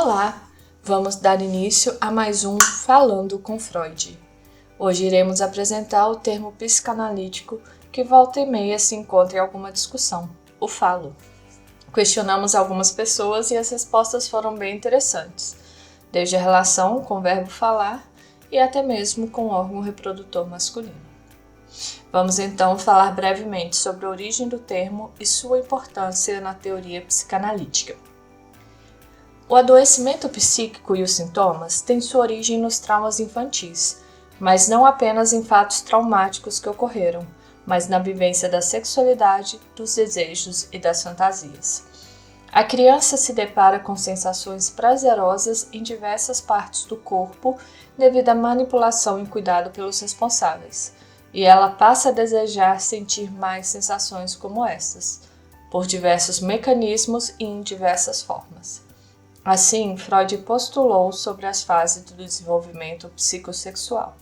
Olá! Vamos dar início a mais um Falando com Freud. Hoje iremos apresentar o termo psicanalítico que volta e meia se encontra em alguma discussão, o falo. Questionamos algumas pessoas e as respostas foram bem interessantes, desde a relação com o verbo falar e até mesmo com o órgão reprodutor masculino. Vamos então falar brevemente sobre a origem do termo e sua importância na teoria psicanalítica. O adoecimento psíquico e os sintomas têm sua origem nos traumas infantis, mas não apenas em fatos traumáticos que ocorreram, mas na vivência da sexualidade, dos desejos e das fantasias. A criança se depara com sensações prazerosas em diversas partes do corpo devido à manipulação e cuidado pelos responsáveis, e ela passa a desejar sentir mais sensações como essas, por diversos mecanismos e em diversas formas. Assim, Freud postulou sobre as fases do desenvolvimento psicossexual,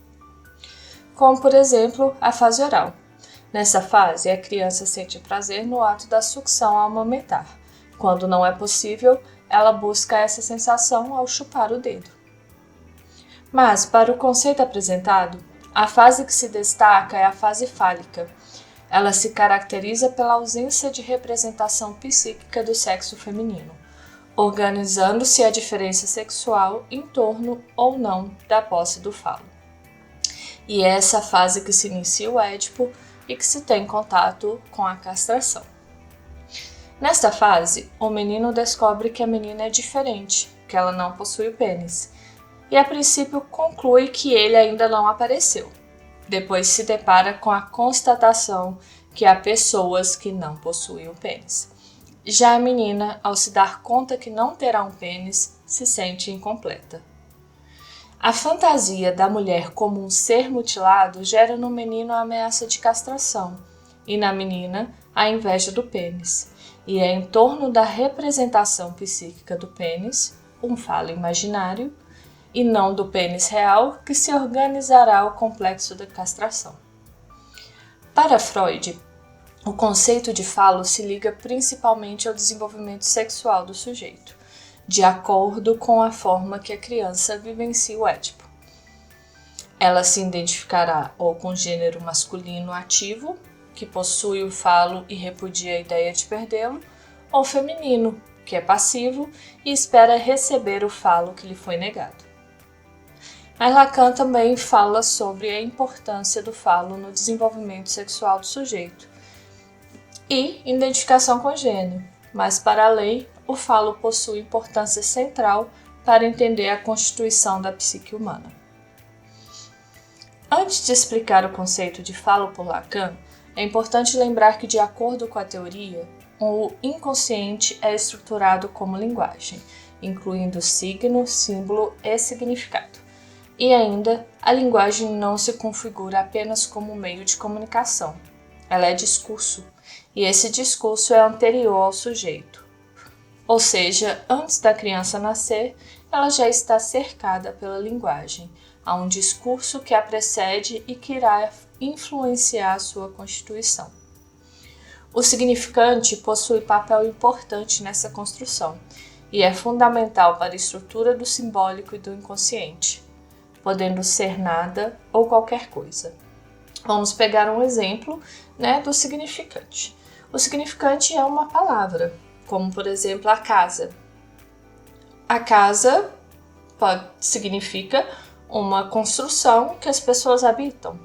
como, por exemplo, a fase oral. Nessa fase, a criança sente prazer no ato da sucção ao amamentar. Quando não é possível, ela busca essa sensação ao chupar o dedo. Mas, para o conceito apresentado, a fase que se destaca é a fase fálica. Ela se caracteriza pela ausência de representação psíquica do sexo feminino, organizando-se a diferença sexual em torno ou não da posse do falo. E é essa fase que se inicia o Édipo e que se tem contato com a castração. Nesta fase, o menino descobre que a menina é diferente, que ela não possui o pênis, e a princípio conclui que ele ainda não apareceu. Depois se depara com a constatação que há pessoas que não possuem o pênis. Já a menina, ao se dar conta que não terá um pênis, se sente incompleta. A fantasia da mulher como um ser mutilado gera no menino a ameaça de castração e na menina a inveja do pênis. E é em torno da representação psíquica do pênis, um falo imaginário, e não do pênis real, que se organizará o complexo da castração. Para Freud, o conceito de falo se liga principalmente ao desenvolvimento sexual do sujeito, de acordo com a forma que a criança vivencia o Édipo. Ela se identificará ou com o gênero masculino ativo, que possui o falo e repudia a ideia de perdê-lo, ou feminino, que é passivo e espera receber o falo que lhe foi negado. Mas Lacan também fala sobre a importância do falo no desenvolvimento sexual do sujeito, e identificação com gênero, mas para além, o falo possui importância central para entender a constituição da psique humana. Antes de explicar o conceito de falo por Lacan, é importante lembrar que, de acordo com a teoria, o inconsciente é estruturado como linguagem, incluindo signo, símbolo e significado. E ainda, a linguagem não se configura apenas como meio de comunicação, ela é discurso. E esse discurso é anterior ao sujeito. Ou seja, antes da criança nascer, ela já está cercada pela linguagem. Há um discurso que a precede e que irá influenciar a sua constituição. O significante possui papel importante nessa construção e é fundamental para a estrutura do simbólico e do inconsciente, podendo ser nada ou qualquer coisa. Vamos pegar um exemplo, do significante. O significante é uma palavra, como por exemplo a casa. A casa significa uma construção que as pessoas habitam,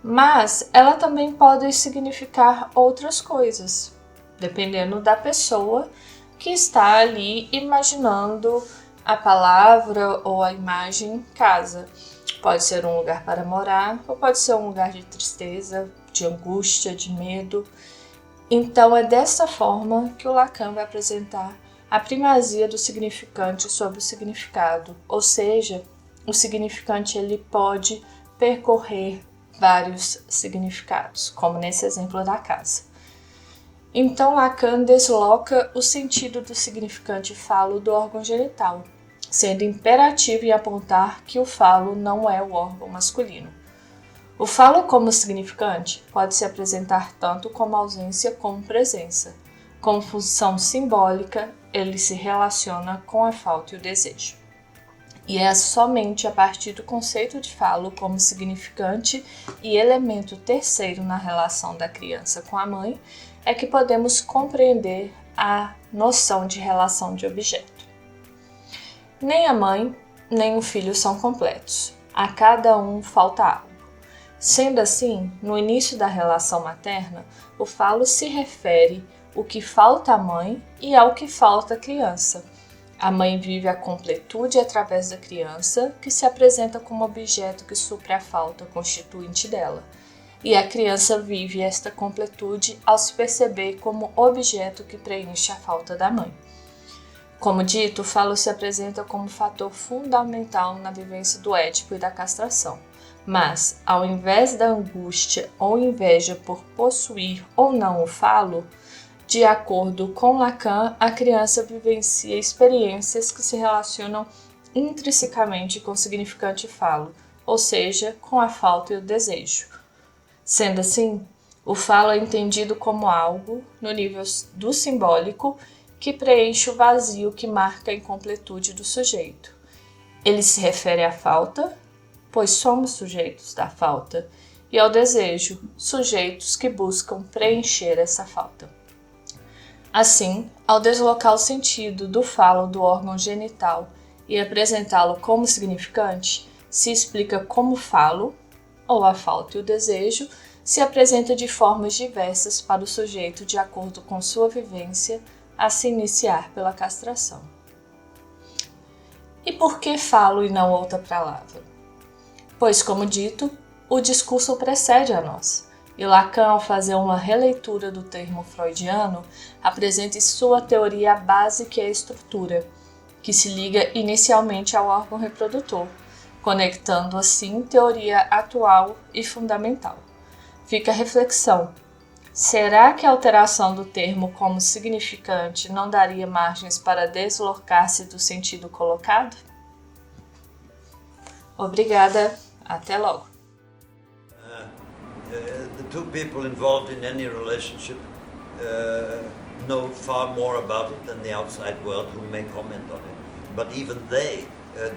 mas ela também pode significar outras coisas, dependendo da pessoa que está ali imaginando a palavra ou a imagem casa. Pode ser um lugar para morar, ou pode ser um lugar de tristeza, de angústia, de medo. Então é dessa forma que o Lacan vai apresentar a primazia do significante sobre o significado, ou seja, o significante ele pode percorrer vários significados, como nesse exemplo da casa. Então Lacan desloca o sentido do significante falo do órgão genital, sendo imperativo em apontar que o falo não é o órgão masculino. O falo como significante pode se apresentar tanto como ausência como presença, Como função simbólica, ele se relaciona com a falta e o desejo. E é somente a partir do conceito de falo como significante e elemento terceiro na relação da criança com a mãe é que podemos compreender a noção de relação de objeto. Nem a mãe, nem o filho são completos. A cada um falta algo. Sendo assim, no início da relação materna, o falo se refere ao que falta à mãe e ao que falta à criança. A mãe vive a completude através da criança, que se apresenta como objeto que supre a falta constituinte dela. E a criança vive esta completude ao se perceber como objeto que preenche a falta da mãe. Como dito, o falo se apresenta como fator fundamental na vivência do Édipo e da castração. Mas, ao invés da angústia ou inveja por possuir ou não o falo, de acordo com Lacan, a criança vivencia experiências que se relacionam intrinsecamente com o significante falo, ou seja, com a falta e o desejo. Sendo assim, o falo é entendido como algo, no nível do simbólico, que preenche o vazio que marca a incompletude do sujeito. Ele se refere à falta, pois somos sujeitos da falta, e ao desejo, sujeitos que buscam preencher essa falta. Assim, ao deslocar o sentido do falo do órgão genital e apresentá-lo como significante, se explica como falo, ou a falta e o desejo, se apresenta de formas diversas para o sujeito de acordo com sua vivência a se iniciar pela castração. E por que falo e não outra palavra? Pois, como dito, o discurso precede a nós. E Lacan, ao fazer uma releitura do termo freudiano, apresenta em sua teoria a base que é a estrutura, que se liga inicialmente ao órgão reprodutor, conectando assim teoria atual e fundamental. Fica a reflexão: será que a alteração do termo como significante não daria margens para deslocar-se do sentido colocado? Obrigada, até logo. The two people involved in any relationship know far more about it than the outside world who may comment on it. But even they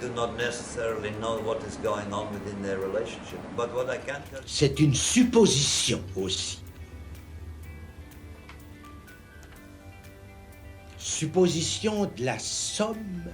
do not necessarily know what is going on within their relationship. But what I can tell you... C'est une supposition aussi. Supposition de la somme